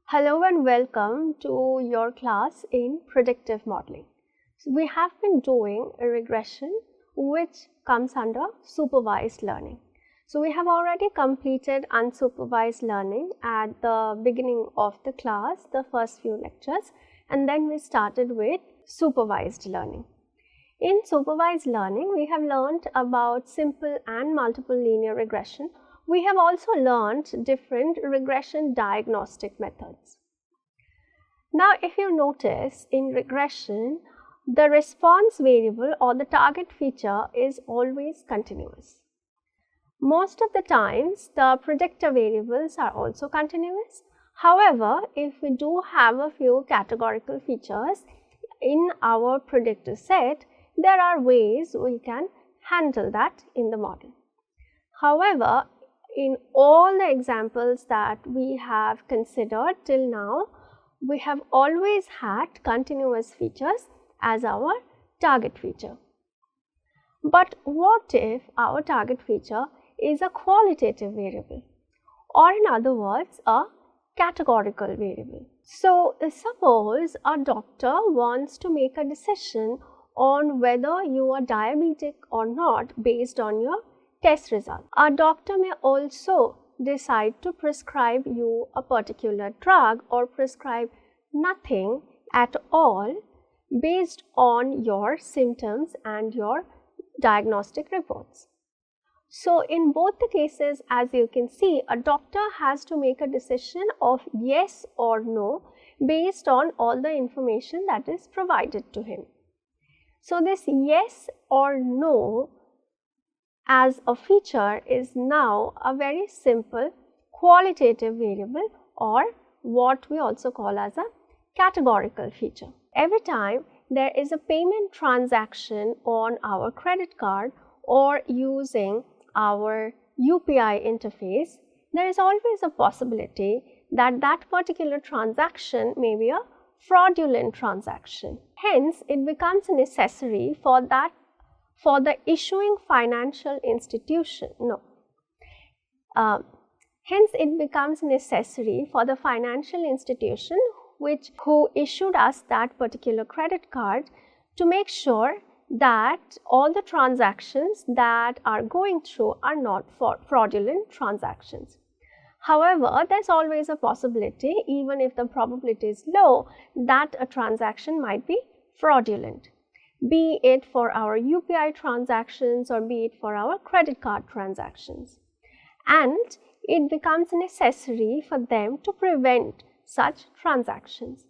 Hello and welcome to your class in predictive modeling. So we have been doing a regression which comes under supervised learning. So we have already completed unsupervised learning at the beginning of the class, the first few lectures, and then we started with supervised learning. In supervised learning, we have learned about simple and multiple linear regression. We have also learned different regression diagnostic methods. Now, if you notice in regression, the response variable or the target feature is always continuous. Most of the times, the predictor variables are also continuous. However, if we do have a few categorical features in our predictor set, there are ways we can handle that in the model. However, in all the examples that we have considered till now, we have always had continuous features as our target feature. But what if our target feature is a qualitative variable, or in other words, a categorical variable? So, suppose a doctor wants to make a decision on whether you are diabetic or not based on your test result. A doctor may also decide to prescribe you a particular drug or prescribe nothing at all based on your symptoms and your diagnostic reports. So, in both the cases, as you can see, a doctor has to make a decision of yes or no based on all the information that is provided to him. So, this yes or no as a feature is now a very simple qualitative variable, or what we also call as a categorical feature. Every time there is a payment transaction on our credit card or using our UPI interface, there is always a possibility that that particular transaction may be a fraudulent transaction. Hence, it becomes necessary for the issuing financial institution, hence it becomes necessary for the financial institution who issued us that particular credit card to make sure that all the transactions that are going through are not fraudulent transactions. However, there is always a possibility, even if the probability is low, that a transaction might be fraudulent, be it for our UPI transactions or be it for our credit card transactions. And it becomes necessary for them to prevent such transactions.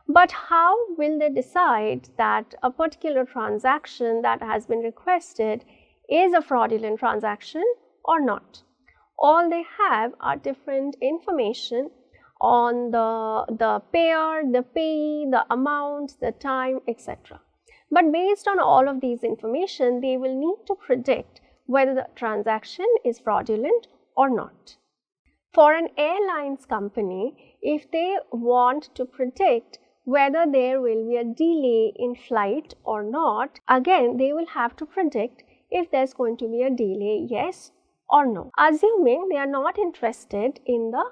But how will they decide that a particular transaction that has been requested is a fraudulent transaction or not? All they have are different information on the payer, the payee, the amount, the time, etc. But based on all of these information, they will need to predict whether the transaction is fraudulent or not. For an airlines company, if they want to predict whether there will be a delay in flight or not, again they will have to predict if there is going to be a delay, yes or no, assuming they are not interested in the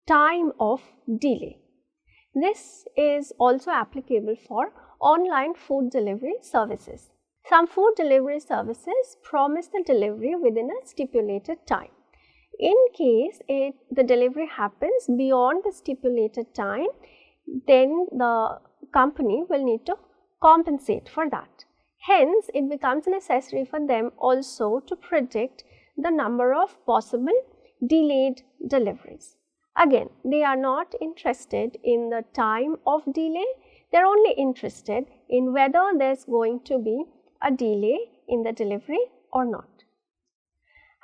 time of delay. This is also applicable for online food delivery services. Some food delivery services promise the delivery within a stipulated time. In case the delivery happens beyond the stipulated time, then the company will need to compensate for that. Hence, it becomes necessary for them also to predict the number of possible delayed deliveries. Again, they are not interested in the time of delay, they are only interested in whether there is going to be a delay in the delivery or not.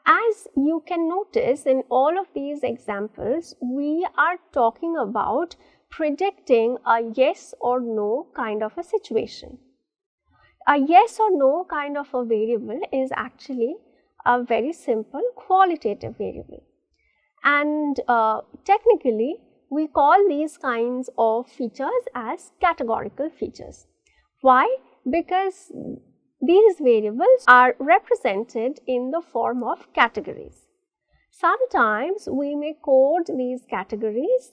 As you can notice in all of these examples, we are talking about predicting a yes or no kind of a situation. A yes or no kind of a variable is actually a very simple qualitative variable. And technically, we call these kinds of features as categorical features. Why? Because these variables are represented in the form of categories. Sometimes we may code these categories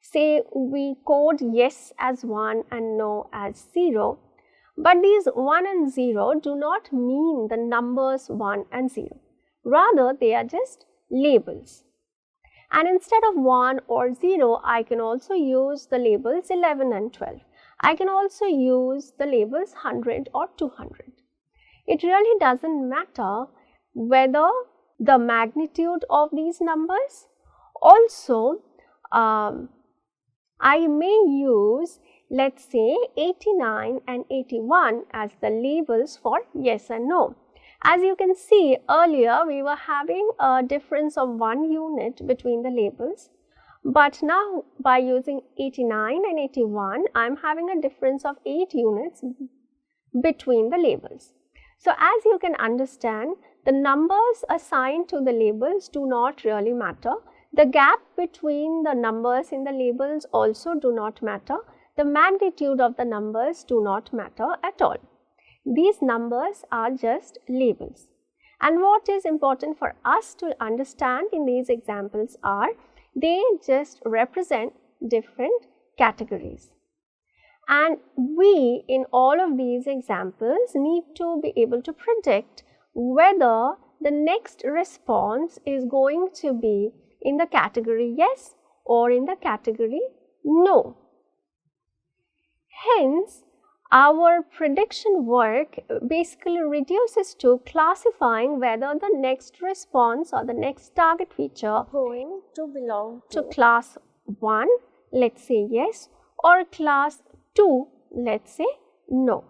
say we code yes as 1 and no as 0, but these 1 and 0 do not mean the numbers 1 and 0. Rather, they are just labels. And instead of 1 or 0, I can also use the labels 11 and 12. I can also use the labels 100 or 200. It really doesn't matter whether the magnitude of these numbers. Also, I may use, let's say, 89 and 81 as the labels for yes and no. As you can see, earlier we were having a difference of 1 unit between the labels, but now by using 89 and 81, I am having a difference of 8 units between the labels. So, as you can understand, the numbers assigned to the labels do not really matter. The gap between the numbers in the labels also do not matter. The magnitude of the numbers do not matter at all. These numbers are just labels. And what is important for us to understand in these examples are they just represent different categories. And we in all of these examples need to be able to predict whether the next response is going to be in the category yes or in the category no. Hence, our prediction work basically reduces to classifying whether the next response or the next target feature going to belong to class 1, let's say yes, or class 2, let's say no.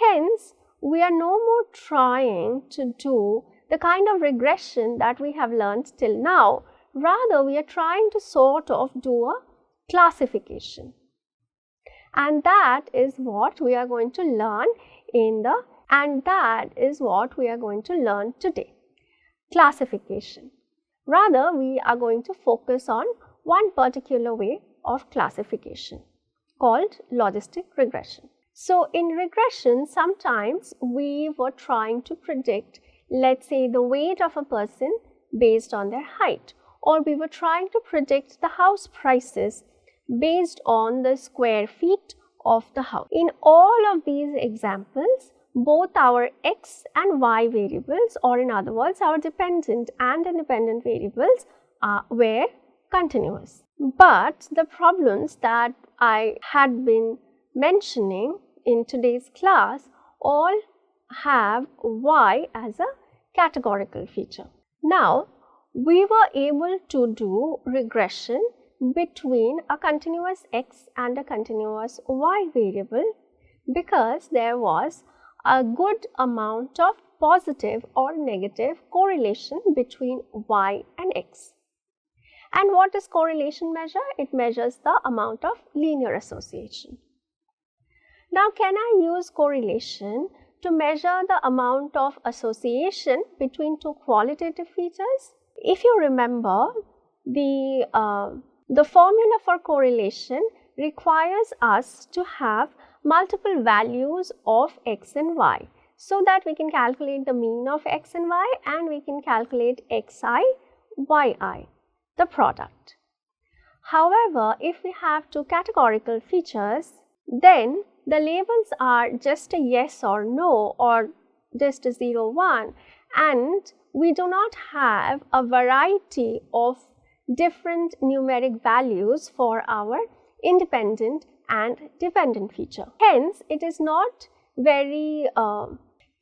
Hence, we are no more trying to do the kind of regression that we have learned till now. Rather, we are trying to sort of do a classification. And that is what we are going to learn today. Classification. Rather, we are going to focus on one particular way of classification called logistic regression. So, in regression, sometimes we were trying to predict, let's say, the weight of a person based on their height, or we were trying to predict the house prices based on the square feet of the house. In all of these examples, both our x and y variables, or in other words, our dependent and independent variables were continuous. But the problems that I had been mentioning in today's class all have y as a categorical feature. Now, we were able to do regression between a continuous x and a continuous y variable because there was a good amount of positive or negative correlation between y and x. And what does correlation measure? It measures the amount of linear association. Now, can I use correlation to measure the amount of association between two qualitative features? If you remember, the formula for correlation requires us to have multiple values of x and y so that we can calculate the mean of x and y and we can calculate xi, yi, the product. However, if we have two categorical features, then the labels are just a yes or no or just a 0, 1, and we do not have a variety of different numeric values for our independent and dependent feature. Hence, it is not very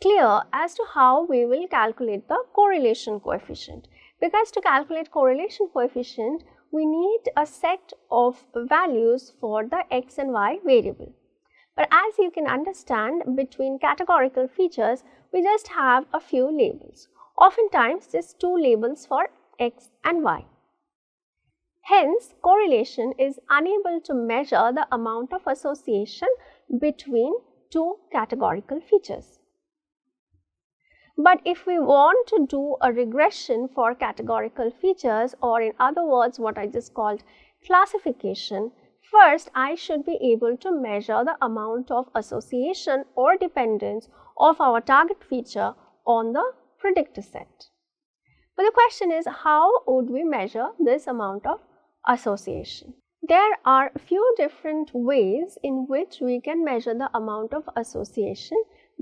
clear as to how we will calculate the correlation coefficient, because to calculate correlation coefficient, we need a set of values for the x and y variable. But as you can understand, between categorical features, we just have a few labels, oftentimes just two labels for x and y. Hence, correlation is unable to measure the amount of association between two categorical features. But if we want to do a regression for categorical features, or in other words, what I just called classification, first I should be able to measure the amount of association or dependence of our target feature on the predictor set. But the question is, how would we measure this amount of association. There are a few different ways in which we can measure the amount of association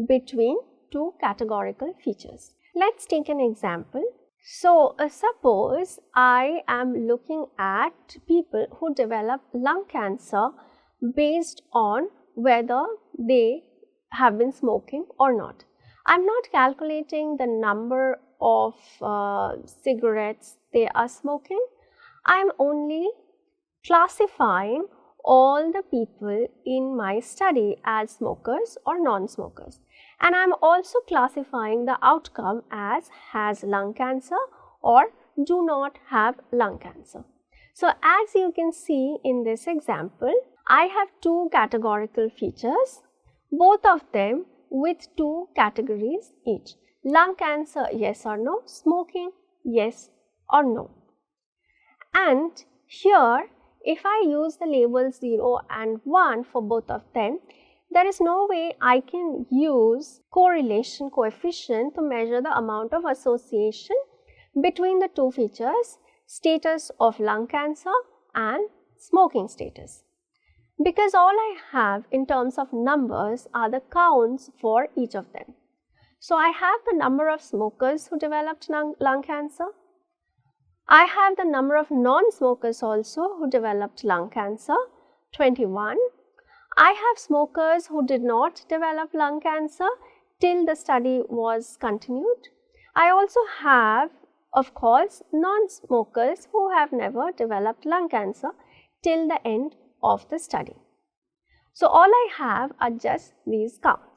between two categorical features. Let's take an example. So, suppose I am looking at people who develop lung cancer based on whether they have been smoking or not. I am not calculating the number of cigarettes they are smoking. I am only classifying all the people in my study as smokers or non-smokers. And I am also classifying the outcome as has lung cancer or do not have lung cancer. So, as you can see in this example, I have two categorical features, both of them with two categories each. Lung cancer, yes or no, smoking, yes or no. And here, if I use the labels 0 and 1 for both of them, there is no way I can use correlation coefficient to measure the amount of association between the two features, status of lung cancer and smoking status. Because all I have in terms of numbers are the counts for each of them. So, I have the number of smokers who developed lung cancer. I have the number of non-smokers also who developed lung cancer, 21. I have smokers who did not develop lung cancer till the study was continued. I also have, of course, non-smokers who have never developed lung cancer till the end of the study. So, all I have are just these counts.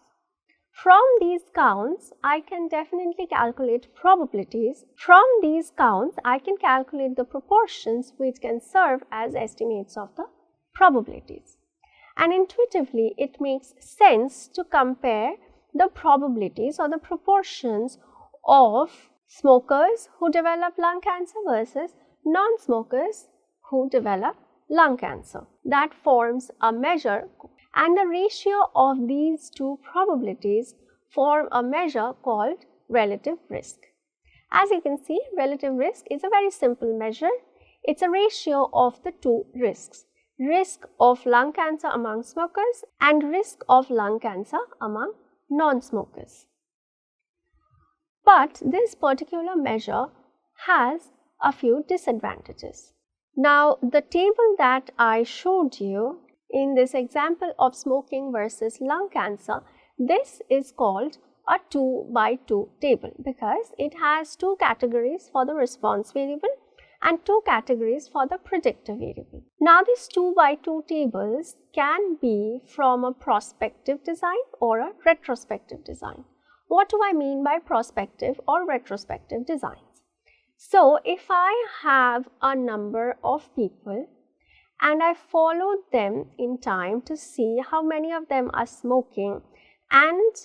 From these counts, I can definitely calculate probabilities. From these counts, I can calculate the proportions which can serve as estimates of the probabilities. And intuitively, it makes sense to compare the probabilities or the proportions of smokers who develop lung cancer versus non-smokers who develop lung cancer. That forms a measure, and the ratio of these two probabilities form a measure called relative risk. As you can see, relative risk is a very simple measure. It's a ratio of the two risks, risk of lung cancer among smokers and risk of lung cancer among non-smokers. But this particular measure has a few disadvantages. Now, the table that I showed you in this example of smoking versus lung cancer, this is called a 2 by 2 table because it has two categories for the response variable and two categories for the predictor variable. Now, these 2 by 2 tables can be from a prospective design or a retrospective design. What do I mean by prospective or retrospective designs? So, if I have a number of people and I followed them in time to see how many of them are smoking and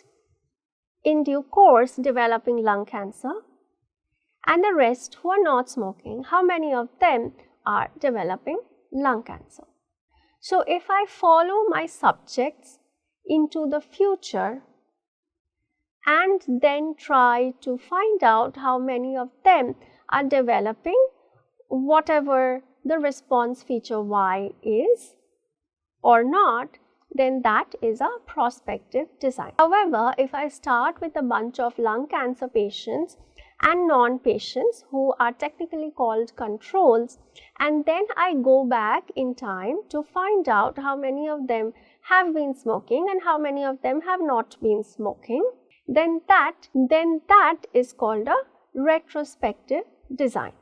in due course developing lung cancer, and the rest who are not smoking, how many of them are developing lung cancer. So, if I follow my subjects into the future and then try to find out how many of them are developing whatever the response feature Y is or not, then that is a prospective design. However, if I start with a bunch of lung cancer patients and non-patients who are technically called controls, and then I go back in time to find out how many of them have been smoking and how many of them have not been smoking, then that is called a retrospective design.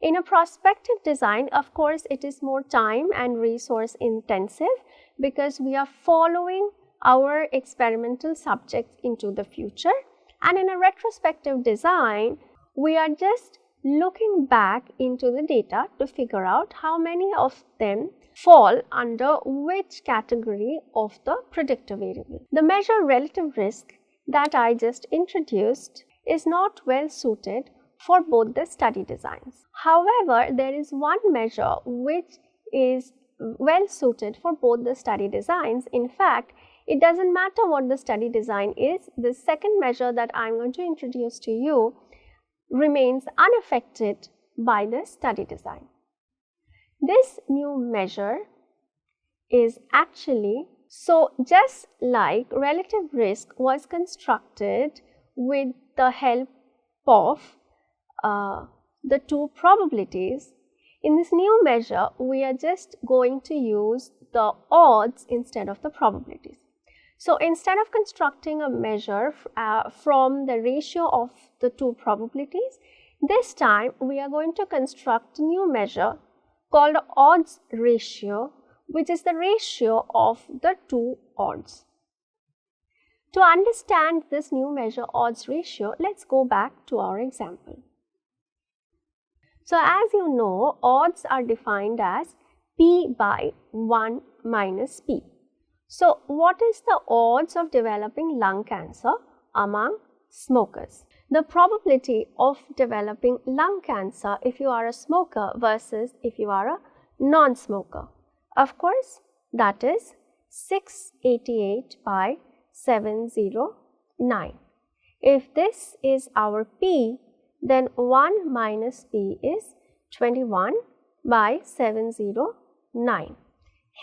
In a prospective design, of course, it is more time and resource intensive because we are following our experimental subjects into the future, and in a retrospective design, we are just looking back into the data to figure out how many of them fall under which category of the predictor variable. The measure relative risk that I just introduced is not well suited for both the study designs. However, there is one measure which is well suited for both the study designs. In fact, it doesn't matter what the study design is, the second measure that I am going to introduce to you remains unaffected by the study design. This new measure is actually, so just like relative risk was constructed with the help of the two probabilities, in this new measure we are just going to use the odds instead of the probabilities. So instead of constructing a measure from the ratio of the two probabilities, this time we are going to construct a new measure called odds ratio, which is the ratio of the two odds. To understand this new measure odds ratio, let's go back to our example. So as you know, odds are defined as P by 1 minus P. So what is the odds of developing lung cancer among smokers? The probability of developing lung cancer if you are a smoker versus if you are a non-smoker. Of course, that is 688 by 709. If this is our P, then 1 minus P is 21 by 709.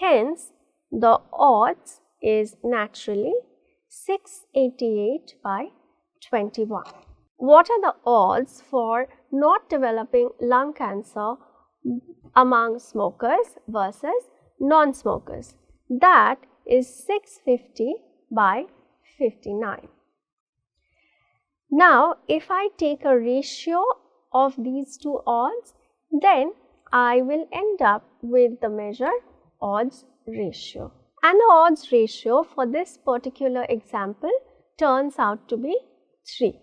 Hence, the odds is naturally 688 by 21. What are the odds for not developing lung cancer among smokers versus non-smokers? That is 650 by 59. Now, if I take a ratio of these two odds, then I will end up with the measure odds ratio. And the odds ratio for this particular example turns out to be 3.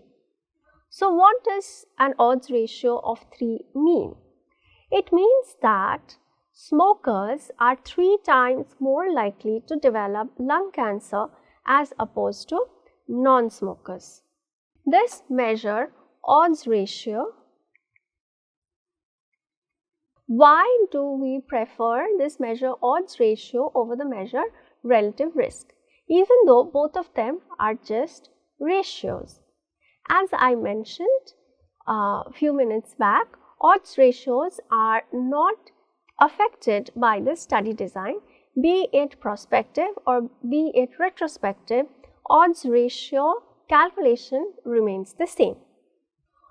So, what does an odds ratio of 3 mean? It means that smokers are 3 times more likely to develop lung cancer as opposed to non-smokers. This measure odds ratio, why do we prefer this measure odds ratio over the measure relative risk, even though both of them are just ratios? As I mentioned a few minutes back, odds ratios are not affected by the study design, be it prospective or be it retrospective. Odds ratio calculation remains the same.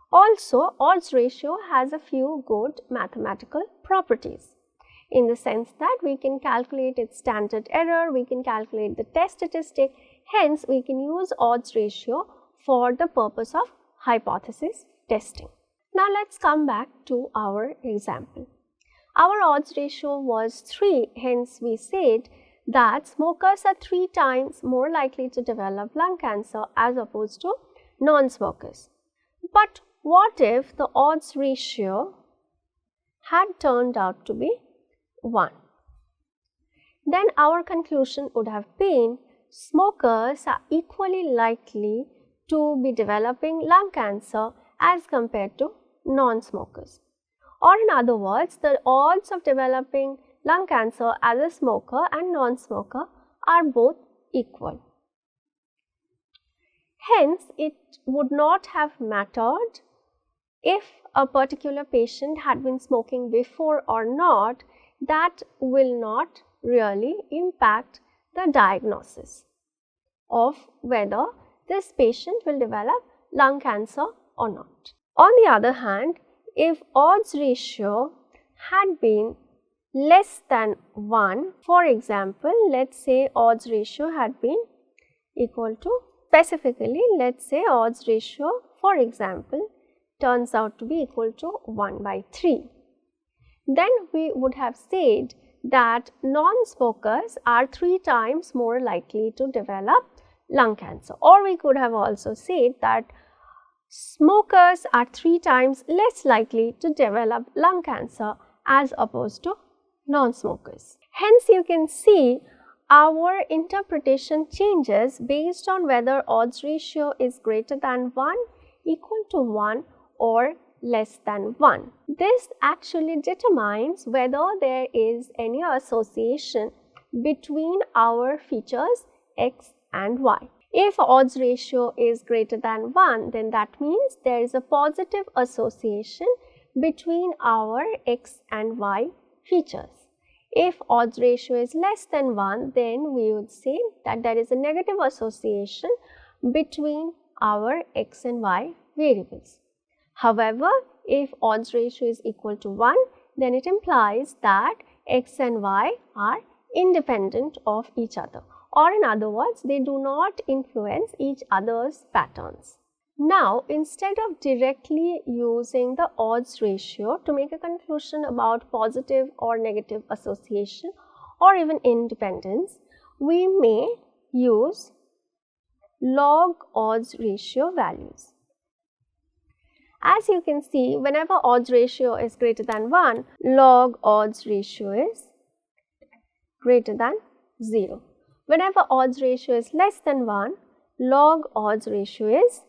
Also, odds ratio has a few good mathematical properties, in the sense that we can calculate its standard error, we can calculate the test statistic, hence we can use odds ratio for the purpose of hypothesis testing. Now let's come back to our example. Our odds ratio was 3, hence we said that smokers are 3 times more likely to develop lung cancer as opposed to non-smokers. But what if the odds ratio had turned out to be 1? Then our conclusion would have been smokers are equally likely to be developing lung cancer as compared to non-smokers. Or in other words, the odds of developing lung cancer as a smoker and non-smoker are both equal. Hence, it would not have mattered if a particular patient had been smoking before or not. That will not really impact the diagnosis of whether this patient will develop lung cancer or not. On the other hand, if odds ratio had been less than 1, for example, let's say odds ratio had been equal to, specifically let's say odds ratio, for example, turns out to be equal to 1 by 3. Then we would have said that non-smokers are 3 times more likely to develop lung cancer, or we could have also said that smokers are 3 times less likely to develop lung cancer as opposed to non-smokers. Hence, you can see our interpretation changes based on whether odds ratio is greater than 1, equal to 1 or less than 1. This actually determines whether there is any association between our features x and y. If odds ratio is greater than 1, then that means there is a positive association between our x and y features. If odds ratio is less than 1, then we would say that there is a negative association between our x and y variables. However, if odds ratio is equal to 1, then it implies that x and y are independent of each other, or in other words, they do not influence each other's patterns. Now, instead of directly using the odds ratio to make a conclusion about positive or negative association or even independence, we may use log odds ratio values. As you can see, whenever odds ratio is greater than 1, log odds ratio is greater than 0. Whenever odds ratio is less than 1, log odds ratio is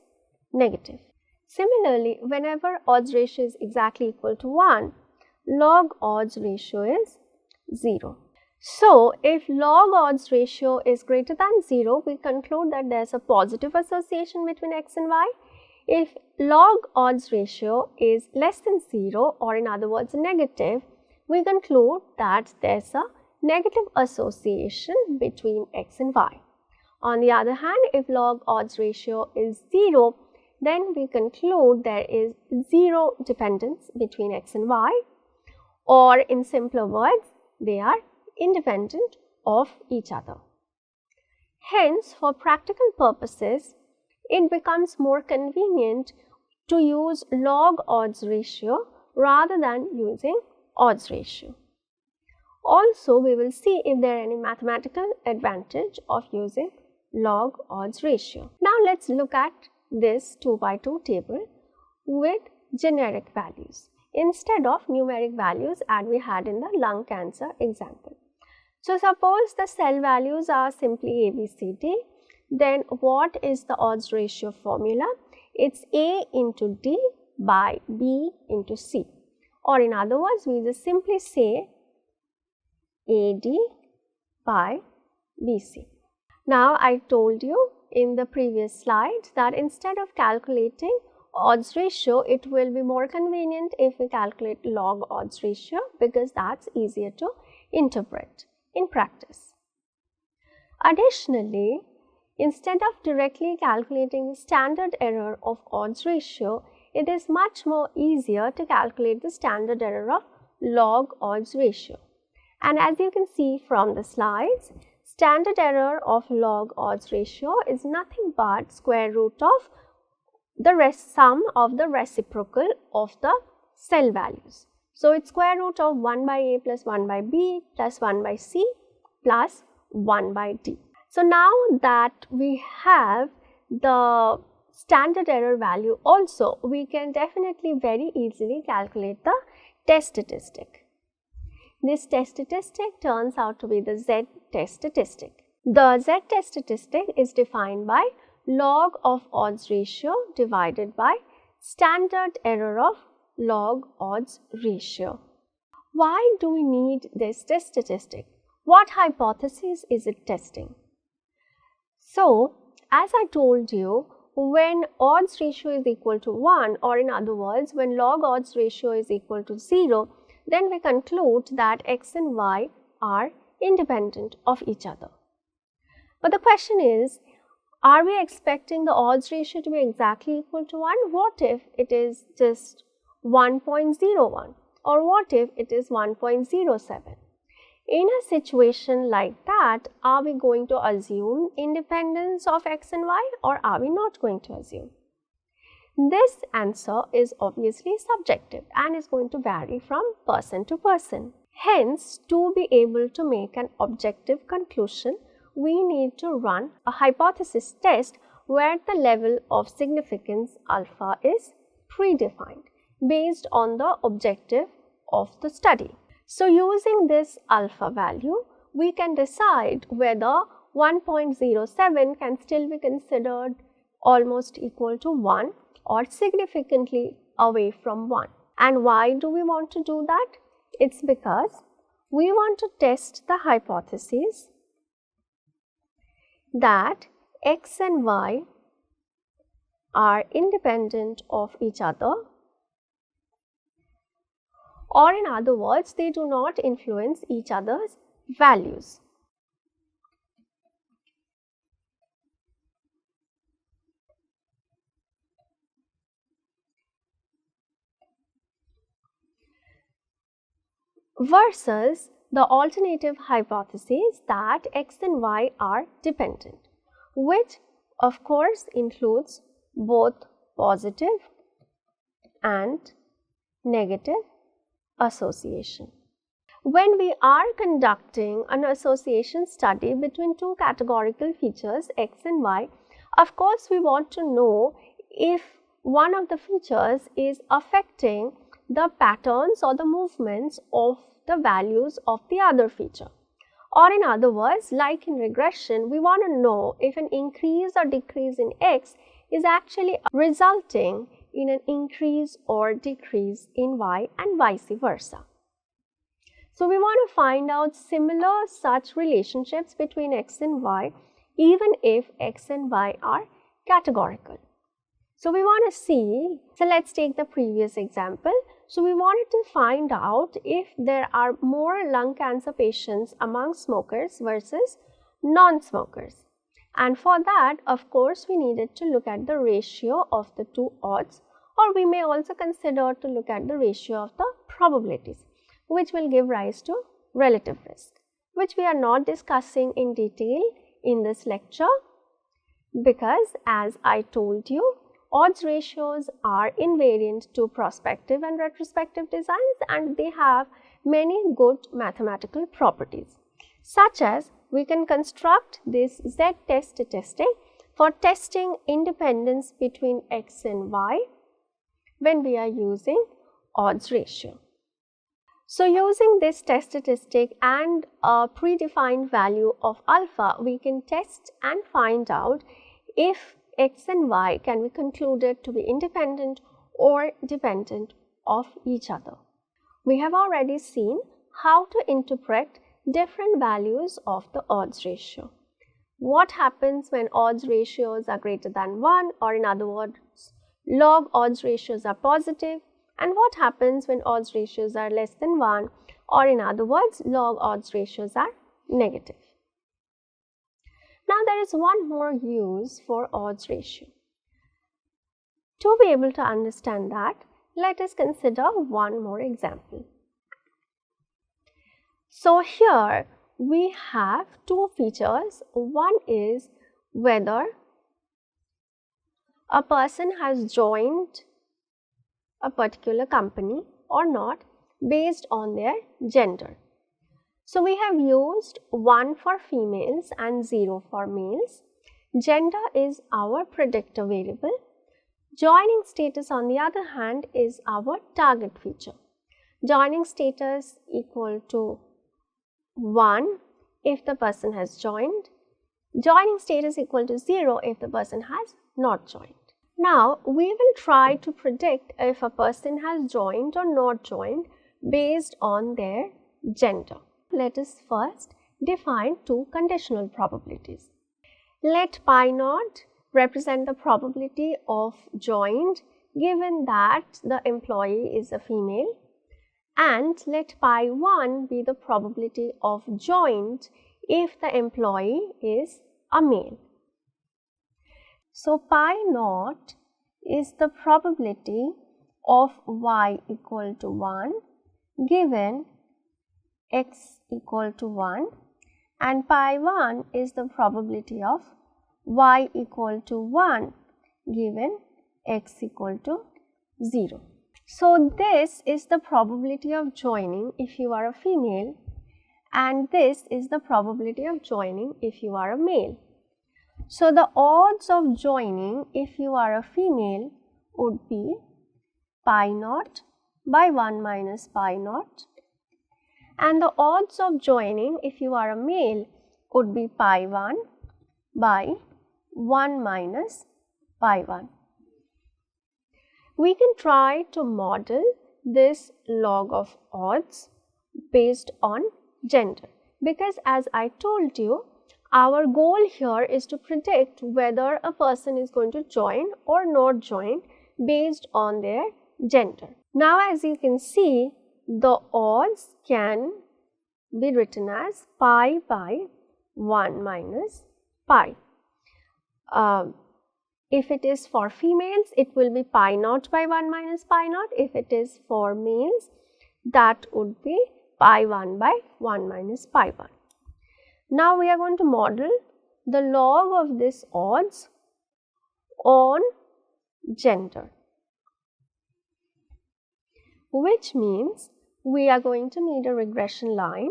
negative. Similarly, whenever odds ratio is exactly equal to 1, log odds ratio is 0. So, if log odds ratio is greater than 0, we conclude that there is a positive association between x and y. If log odds ratio is less than 0, or in other words negative, we conclude that there is a negative association between x and y. On the other hand, if log odds ratio is 0, then we conclude there is zero dependence between x and y, or in simpler words, they are independent of each other. Hence, for practical purposes, it becomes more convenient to use log odds ratio rather than using odds ratio. Also, we will see if there are any mathematical advantage of using log odds ratio. Now, let's look at this 2 by 2 table with generic values instead of numeric values as we had in the lung cancer example. So, suppose the cell values are simply A, B, C, D, then what is the odds ratio formula? It's A into D by B into C, or in other words, we just simply say AD by BC. Now, I told you in the previous slide that instead of calculating odds ratio, it will be more convenient if we calculate log odds ratio, because that's easier to interpret in practice. Additionally, instead of directly calculating the standard error of odds ratio, it is much more easier to calculate the standard error of log odds ratio. And as you can see from the slides, standard error of log odds ratio is nothing but square root of the sum of the reciprocal of the cell values. So, it's square root of 1 by A plus 1 by B plus 1 by C plus 1 by D. So, now that we have the standard error value also, we can definitely very easily calculate the test statistic. This test statistic turns out to be the z-test statistic. The z-test statistic is defined by log of odds ratio divided by standard error of log odds ratio. Why do we need this test statistic? What hypothesis is it testing? So, as I told you, when odds ratio is equal to 1, or in other words, when log odds ratio is equal to 0, then we conclude that x and y are independent of each other. But the question is, are we expecting the odds ratio to be exactly equal to 1? What if it is just 1.01, or what if it is 1.07? In a situation like that, are we going to assume independence of x and y, or are we not going to assume? This answer is obviously subjective and is going to vary from person to person. Hence, to be able to make an objective conclusion, we need to run a hypothesis test where the level of significance alpha is predefined based on the objective of the study. So, using this alpha value, we can decide whether 1.07 can still be considered almost equal to 1 or significantly away from 1. And why do we want to do that? It's because we want to test the hypothesis that x and y are independent of each other or in other words, they do not influence each other's values. Versus the alternative hypothesis that x and y are dependent, which of course includes both positive and negative association. When we are conducting an association study between two categorical features x and y, of course we want to know if one of the features is affecting the patterns or the movements of the values of the other feature. Or in other words, like in regression, we want to know if an increase or decrease in x is actually resulting in an increase or decrease in y and vice versa. So we want to find out similar such relationships between x and y, even if x and y are categorical. So we want to see, so let's take the previous example. So we wanted to find out if there are more lung cancer patients among smokers versus non-smokers. And for that, of course, we needed to look at the ratio of the two odds, or we may also consider to look at the ratio of the probabilities, which will give rise to relative risk, which we are not discussing in detail in this lecture because, as I told you, odds ratios are invariant to prospective and retrospective designs, and they have many good mathematical properties, such as we can construct this z-test statistic for testing independence between x and y when we are using odds ratio. So using this test statistic and a predefined value of alpha, we can test and find out if x and y can be concluded to be independent or dependent of each other. We have already seen how to interpret different values of the odds ratio. What happens when odds ratios are greater than 1, or in other words, log odds ratios are positive, and what happens when odds ratios are less than 1, or in other words, log odds ratios are negative. Now there is one more use for odds ratio. To be able to understand that, let us consider one more example. So here we have two features. One is whether a person has joined a particular company or not based on their gender. So we have used 1 for females and 0 for males. Gender is our predictor variable. Joining status, on the other hand, is our target feature. Joining status equal to 1 if the person has joined. Joining status equal to 0 if the person has not joined. Now, we will try to predict if a person has joined or not joined based on their gender. Let us first define two conditional probabilities. Let pi naught represent the probability of joined given that the employee is a female, and let pi 1 be the probability of joined if the employee is a male. So pi naught is the probability of y equal to 1 given x equal to 1, and pi 1 is the probability of y equal to 1 given x equal to 0. So this is the probability of joining if you are a female, and this is the probability of joining if you are a male. So the odds of joining if you are a female would be pi naught by 1 minus pi naught, and the odds of joining if you are a male would be pi 1 by 1 minus pi 1. We can try to model this log of odds based on gender, because as I told you, our goal here is to predict whether a person is going to join or not join based on their gender. Now, as you can see, the odds can be written as pi by 1 minus pi. If it is for females, it will be pi naught by 1 minus pi naught. If it is for males, that would be pi 1 by 1 minus pi 1. Now we are going to model the log of this odds on gender, which means we are going to need a regression line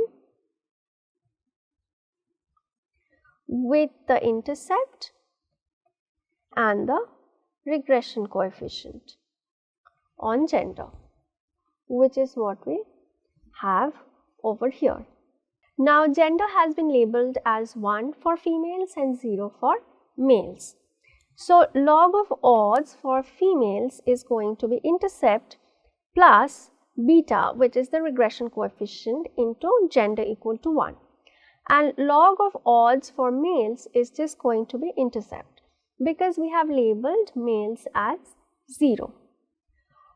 with the intercept and the regression coefficient on gender, which is what we have over here. Now, gender has been labeled as 1 for females and 0 for males. So, log of odds for females is going to be intercept plus beta, which is the regression coefficient, into gender equal to 1. And log of odds for males is just going to be intercept, because we have labeled males as 0.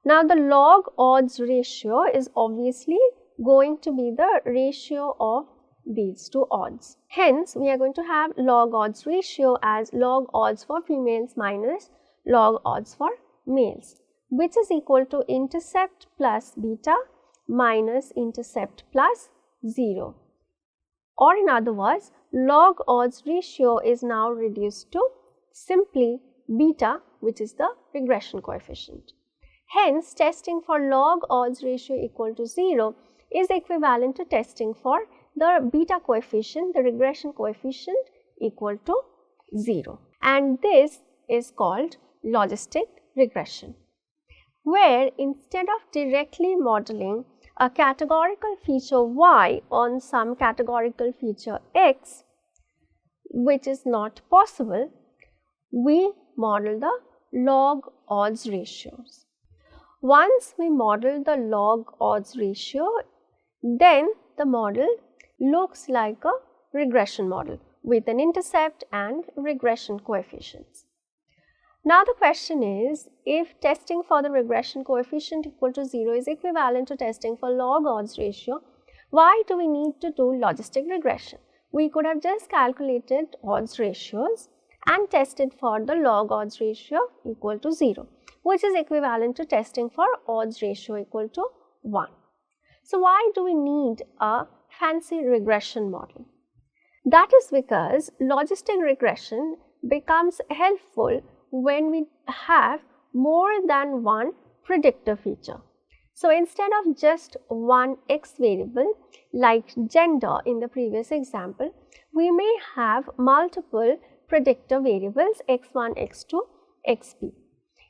Now, the log odds ratio is obviously going to be the ratio of these two odds. Hence, we are going to have log odds ratio as log odds for females minus log odds for males, which is equal to intercept plus beta minus intercept plus 0. Or in other words, log odds ratio is now reduced to simply beta, which is the regression coefficient. Hence, testing for log odds ratio equal to 0 is equivalent to testing for the beta coefficient, the regression coefficient, equal to 0. And this is called logistic regression, where instead of directly modeling a categorical feature y on some categorical feature x, which is not possible, we model the log odds ratios. Once we model the log odds ratio, then the model looks like a regression model with an intercept and regression coefficients. Now, the question is, if testing for the regression coefficient equal to 0 is equivalent to testing for log odds ratio, why do we need to do logistic regression? We could have just calculated odds ratios and tested for the log odds ratio equal to 0, which is equivalent to testing for odds ratio equal to 1. So, why do we need a fancy regression model? That is because logistic regression becomes helpful when we have more than one predictor feature. So, instead of just one x variable like gender in the previous example, we may have multiple predictor variables x1, x2, xp.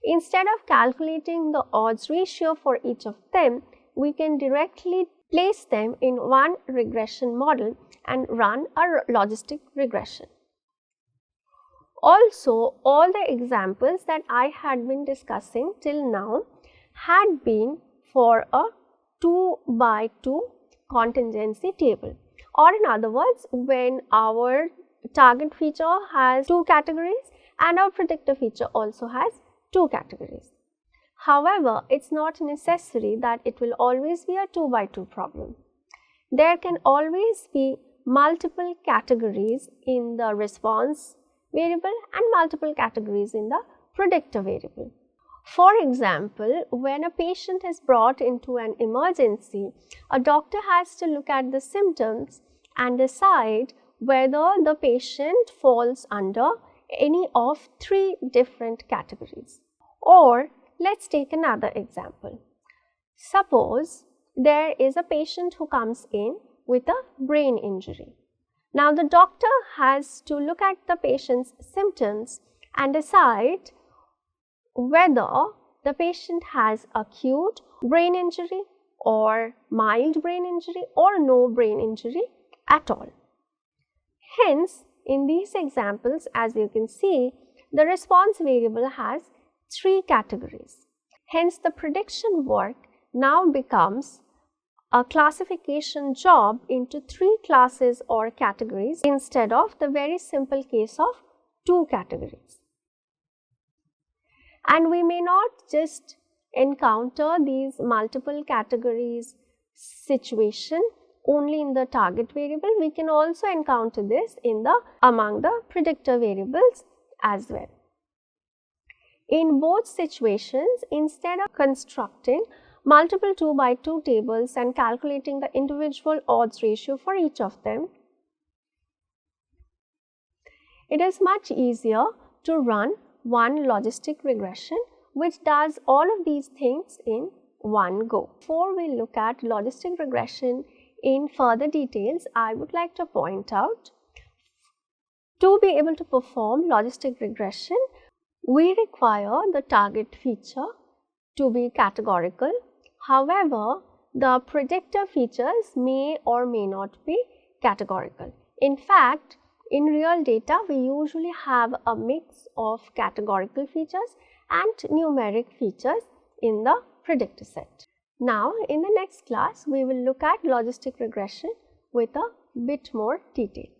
Instead of calculating the odds ratio for each of them, we can directly place them in one regression model and run a logistic regression. Also, all the examples that I had been discussing till now had been for a 2 by 2 contingency table, or in other words, when our target feature has 2 categories and our predictor feature also has 2 categories. However, it is not necessary that it will always be a 2 by 2 problem. There can always be multiple categories in the response variable and multiple categories in the predictor variable. For example, when a patient is brought into an emergency, a doctor has to look at the symptoms and decide whether the patient falls under any of 3 different categories. Or let's take another example. Suppose there is a patient who comes in with a brain injury. Now, the doctor has to look at the patient's symptoms and decide whether the patient has acute brain injury or mild brain injury or no brain injury at all. Hence, in these examples, as you can see, the response variable has 3 categories. Hence, the prediction work now becomes a classification job into 3 classes or categories instead of the very simple case of 2 categories. And we may not just encounter these multiple categories situation only in the target variable, we can also encounter this in among the predictor variables as well. In both situations, instead of constructing multiple 2 by 2 tables and calculating the individual odds ratio for each of them, it is much easier to run one logistic regression which does all of these things in one go. Before we look at logistic regression in further details, I would like to point out, to be able to perform logistic regression, we require the target feature to be categorical. However, the predictor features may or may not be categorical. In fact, in real data, we usually have a mix of categorical features and numeric features in the predictor set. Now, in the next class, we will look at logistic regression with a bit more detail.